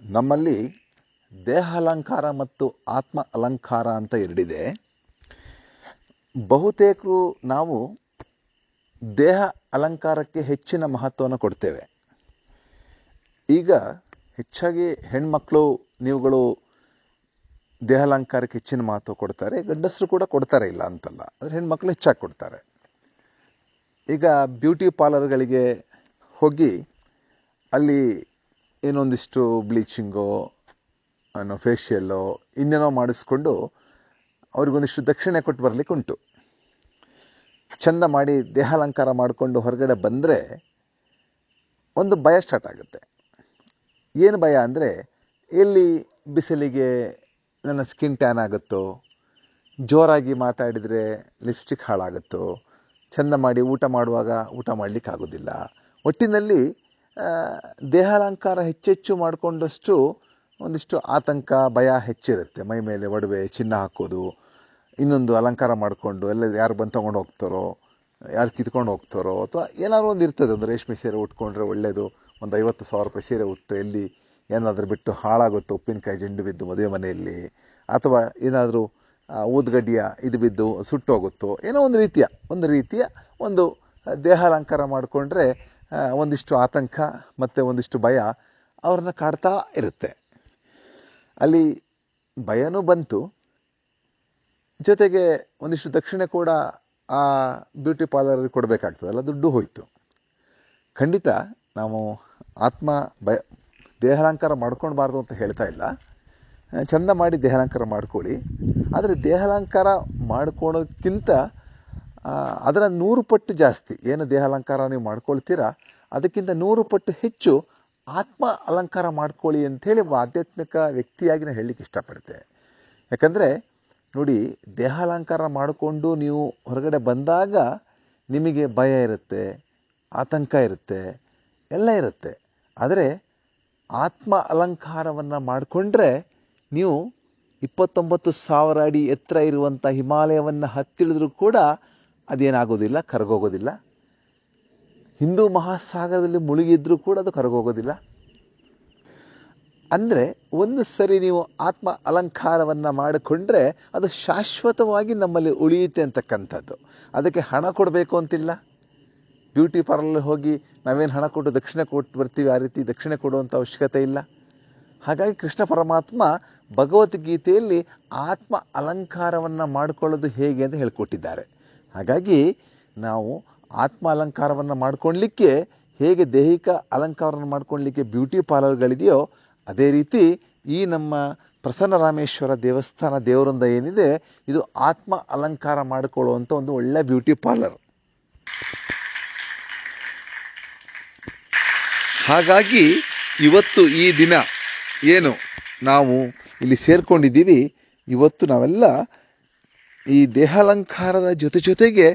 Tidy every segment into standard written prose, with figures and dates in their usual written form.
ನಮ್ಮಲ್ಲಿ ದೇಹ ಅಲಂಕಾರ ಮತ್ತು ಆತ್ಮ ಅಲಂಕಾರ ಅಂತ ಎರಡಿದೆ. ಬಹುತೇಕರು ನಾವು ದೇಹ ಅಲಂಕಾರಕ್ಕೆ ಹೆಚ್ಚಿನ ಮಹತ್ವವನ್ನು ಕೊಡ್ತೇವೆ. ಈಗ ಹೆಚ್ಚಾಗಿ ಹೆಣ್ಮಕ್ಳು ನೀವುಗಳು ದೇಹ ಅಲಂಕಾರಕ್ಕೆ ಹೆಚ್ಚಿನ ಮಹತ್ವ ಕೊಡ್ತಾರೆ. ಗಂಡಸರು ಕೂಡ ಕೊಡ್ತಾರೆ, ಇಲ್ಲ ಅಂತಲ್ಲ, ಆದರೆ ಹೆಣ್ಮಕ್ಳು ಹೆಚ್ಚಾಗಿ ಕೊಡ್ತಾರೆ. ಈಗ ಬ್ಯೂಟಿ ಪಾರ್ಲರ್ಗಳಿಗೆ ಹೋಗಿ ಅಲ್ಲಿ ಏನೊಂದಿಷ್ಟು ಬ್ಲೀಚಿಂಗೋ ಫೇಶಿಯಲ್ಲೋ ಇನ್ನೇನೋ ಮಾಡಿಸ್ಕೊಂಡು ಅವ್ರಿಗೊಂದಿಷ್ಟು ದಕ್ಷಿಣೆ ಕೊಟ್ಟು ಬರಲಿಕ್ಕೆ ಉಂಟು. ಚೆಂದ ಮಾಡಿ ದೇಹ ಅಲಂಕಾರ ಮಾಡಿಕೊಂಡು ಹೊರಗಡೆ ಬಂದರೆ ಒಂದು ಭಯ ಸ್ಟಾರ್ಟ್ ಆಗುತ್ತೆ. ಏನು ಭಯ ಅಂದರೆ, ಎಲ್ಲಿ ಬಿಸಿಲಿಗೆ ನನ್ನ ಸ್ಕಿನ್ ಟ್ಯಾನ್ ಆಗುತ್ತೋ, ಜೋರಾಗಿ ಮಾತಾಡಿದರೆ ಲಿಪ್ಸ್ಟಿಕ್ ಹಾಳಾಗುತ್ತೋ, ಚೆಂದ ಮಾಡಿ ಊಟ ಮಾಡುವಾಗ ಊಟ ಮಾಡಲಿಕ್ಕಾಗೋದಿಲ್ಲ. ಒಟ್ಟಿನಲ್ಲಿ ದೇಹ ಅಲಂಕಾರ ಹೆಚ್ಚೆಚ್ಚು ಮಾಡಿಕೊಂಡಷ್ಟು ಒಂದಿಷ್ಟು ಆತಂಕ, ಭಯ ಹೆಚ್ಚಿರುತ್ತೆ. ಮೈ ಮೇಲೆ ಒಡವೆ, ಚಿನ್ನ ಹಾಕೋದು, ಇನ್ನೊಂದು ಅಲಂಕಾರ ಮಾಡಿಕೊಂಡು ಎಲ್ಲ ಯಾರು ಬಂದು ತೊಗೊಂಡು ಹೋಗ್ತಾರೋ, ಯಾರು ಕಿತ್ಕೊಂಡು ಹೋಗ್ತಾರೋ, ಅಥವಾ ಏನಾದ್ರು ಒಂದು ಇರ್ತದೆ. ಒಂದು ರೇಷ್ಮೆ ಸೀರೆ ಉಟ್ಕೊಂಡ್ರೆ ಒಳ್ಳೆಯದು, ಒಂದು 50,000 ರೂಪಾಯಿ ಸೀರೆ ಉಟ್ಟರೆ ಎಲ್ಲಿ ಏನಾದರೂ ಬಿಟ್ಟು ಹಾಳಾಗುತ್ತೋ, ಉಪ್ಪಿನಕಾಯಿ ಜೆಂಡು ಬಿದ್ದು ಮದುವೆ ಮನೆಯಲ್ಲಿ, ಅಥವಾ ಏನಾದರೂ ಊದ್ಗಡ್ಡಿಯ ಇದು ಬಿದ್ದು ಸುಟ್ಟೋಗುತ್ತೋ, ಏನೋ ಒಂದು ರೀತಿಯ ಒಂದು ದೇಹ ಅಲಂಕಾರ ಮಾಡಿಕೊಂಡ್ರೆ ಒಂದಿಷ್ಟು ಆತಂಕ ಮತ್ತು ಒಂದಿಷ್ಟು ಭಯ ಅವ್ರನ್ನ ಕಾಡ್ತಾ ಇರುತ್ತೆ. ಅಲ್ಲಿ ಭಯನೂ ಬಂತು, ಜೊತೆಗೆ ಒಂದಿಷ್ಟು ದಕ್ಷಿಣೆ ಕೂಡ ಆ ಬ್ಯೂಟಿ ಪಾರ್ಲರ್ಗೆ ಕೊಡಬೇಕಾಗ್ತದಲ್ಲ, ದುಡ್ಡು ಹೋಯಿತು. ಖಂಡಿತ ನಾವು ದೇಹ ಅಲಂಕಾರ ಮಾಡ್ಕೊಳ್ಬಾರ್ದು ಅಂತ ಹೇಳ್ತಾ ಇಲ್ಲ. ಚೆಂದ ಮಾಡಿ ದೇಹ ಅಲಂಕಾರ ಮಾಡ್ಕೊಳ್ಳಿ. ಆದರೆ ದೇಹ ಅಲಂಕಾರ ಮಾಡ್ಕೊಳ್ಳೋಕ್ಕಿಂತ ಅದರ 100 ಪಟ್ಟು ಜಾಸ್ತಿ ಏನು ದೇಹ ಅಲಂಕಾರ ನೀವು ಮಾಡ್ಕೊಳ್ತೀರಾ, ಅದಕ್ಕಿಂತ 100 ಪಟ್ಟು ಹೆಚ್ಚು ಆತ್ಮ ಅಲಂಕಾರ ಮಾಡ್ಕೊಳ್ಳಿ ಅಂಥೇಳಿ ಆಧ್ಯಾತ್ಮಿಕ ವ್ಯಕ್ತಿಯಾಗಿ ನಾನು ಹೇಳಲಿಕ್ಕೆ ಇಷ್ಟಪಡ್ತೇನೆ. ಯಾಕಂದರೆ ನೋಡಿ, ದೇಹ ಅಲಂಕಾರ ಮಾಡಿಕೊಂಡು ನೀವು ಹೊರಗಡೆ ಬಂದಾಗ ನಿಮಗೆ ಭಯ ಇರುತ್ತೆ, ಆತಂಕ ಇರುತ್ತೆ, ಎಲ್ಲ ಇರುತ್ತೆ. ಆದರೆ ಆತ್ಮ ಅಲಂಕಾರವನ್ನು ಮಾಡಿಕೊಂಡ್ರೆ ನೀವು 29,000 ಅಡಿ ಎತ್ತರ ಇರುವಂಥ ಹಿಮಾಲಯವನ್ನು ಹತ್ತಿಳಿದ್ರೂ ಕೂಡ ಅದೇನಾಗೋದಿಲ್ಲ, ಕರಗೋಗೋದಿಲ್ಲ. ಹಿಂದೂ ಮಹಾಸಾಗರದಲ್ಲಿ ಮುಳುಗಿದ್ರೂ ಕೂಡ ಅದು ಕರಗೋಗೋದಿಲ್ಲ. ಅಂದರೆ ಒಂದು ಸರಿ ನೀವು ಆತ್ಮ ಅಲಂಕಾರವನ್ನು ಮಾಡಿಕೊಂಡ್ರೆ ಅದು ಶಾಶ್ವತವಾಗಿ ನಮ್ಮಲ್ಲಿ ಉಳಿಯುತ್ತೆ ಅಂತಕ್ಕಂಥದ್ದು. ಅದಕ್ಕೆ ಹಣ ಕೊಡಬೇಕು ಅಂತಿಲ್ಲ. ಬ್ಯೂಟಿ ಪಾರ್ಲರ್ ಹೋಗಿ ನಾವೇನು ಹಣ ಕೊಟ್ಟು ದಕ್ಷಿಣೆ ಕೊಟ್ಟು ಬರ್ತೀವಿ, ಆ ರೀತಿ ದಕ್ಷಿಣೆ ಕೊಡುವಂಥ ಅವಶ್ಯಕತೆ ಇಲ್ಲ. ಹಾಗಾಗಿ ಕೃಷ್ಣ ಪರಮಾತ್ಮ ಭಗವದ್ಗೀತೆಯಲ್ಲಿ ಆತ್ಮ ಅಲಂಕಾರವನ್ನು ಮಾಡಿಕೊಳ್ಳೋದು ಹೇಗೆ ಅಂತ ಹೇಳಿಕೊಟ್ಟಿದ್ದಾರೆ. ಹಾಗಾಗಿ ನಾವು ಆತ್ಮ ಅಲಂಕಾರವನ್ನು ಮಾಡ್ಕೊಳ್ಳಲಿಕ್ಕೆ ಹೇಗೆ ದೈಹಿಕ ಅಲಂಕಾರವನ್ನು ಮಾಡ್ಕೊಳ್ಳಲಿಕ್ಕೆ ಬ್ಯೂಟಿ ಪಾರ್ಲರ್ಗಳಿದೆಯೋ, ಅದೇ ರೀತಿ ಈ ನಮ್ಮ ಪ್ರಸನ್ನ ರಾಮೇಶ್ವರ ದೇವಸ್ಥಾನ ದೇವರಿಂದ ಏನಿದೆ, ಇದು ಆತ್ಮ ಅಲಂಕಾರ ಮಾಡಿಕೊಳ್ಳುವಂಥ ಒಂದು ಒಳ್ಳೆಯ ಬ್ಯೂಟಿ ಪಾರ್ಲರ್. ಹಾಗಾಗಿ ಇವತ್ತು ಈ ದಿನ ಏನು ನಾವು ಇಲ್ಲಿ ಸೇರ್ಕೊಂಡಿದ್ದೀವಿ, ಇವತ್ತು ನಾವೆಲ್ಲ ಈ ದೇಹ ಅಲಂಕಾರದ ಜೊತೆಗೆ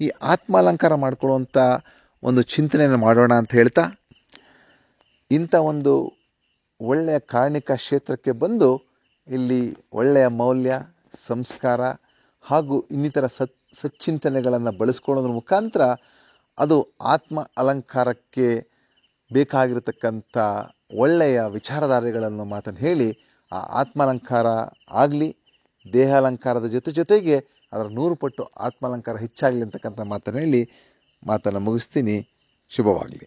ಈ ಆತ್ಮ ಅಲಂಕಾರ ಮಾಡ್ಕೊಳ್ಳುವಂಥ ಒಂದು ಚಿಂತನೆಯನ್ನು ಮಾಡೋಣ ಅಂತ ಹೇಳ್ತಾ, ಇಂಥ ಒಂದು ಒಳ್ಳೆಯ ಕಾರಣಿಕ ಕ್ಷೇತ್ರಕ್ಕೆ ಬಂದು ಇಲ್ಲಿ ಒಳ್ಳೆಯ ಮೌಲ್ಯ, ಸಂಸ್ಕಾರ ಹಾಗೂ ಇನ್ನಿತರ ಸಚ್ಚಿಂತನೆಗಳನ್ನು ಬಳಸ್ಕೊಳ್ಳೋದ್ರ ಮುಖಾಂತರ ಅದು ಆತ್ಮ ಅಲಂಕಾರಕ್ಕೆ ಬೇಕಾಗಿರತಕ್ಕಂಥ ಒಳ್ಳೆಯ ವಿಚಾರಧಾರೆಗಳನ್ನು ಮಾತನ್ನು ಹೇಳಿ ಆ ಆತ್ಮ ಅಲಂಕಾರ ಆಗಲಿ, ದೇಹ ಅಲಂಕಾರದ ಜೊತೆಗೆ ಅದರ 100 ಪಟ್ಟು ಆತ್ಮ ಅಲಂಕಾರ ಹೆಚ್ಚಾಗಲಿ ಅಂತಕ್ಕಂಥ ಮಾತನ್ನು ಹೇಳಿ ಮಾತನ್ನು ಮುಗಿಸ್ತೀನಿ. ಶುಭವಾಗಲಿ.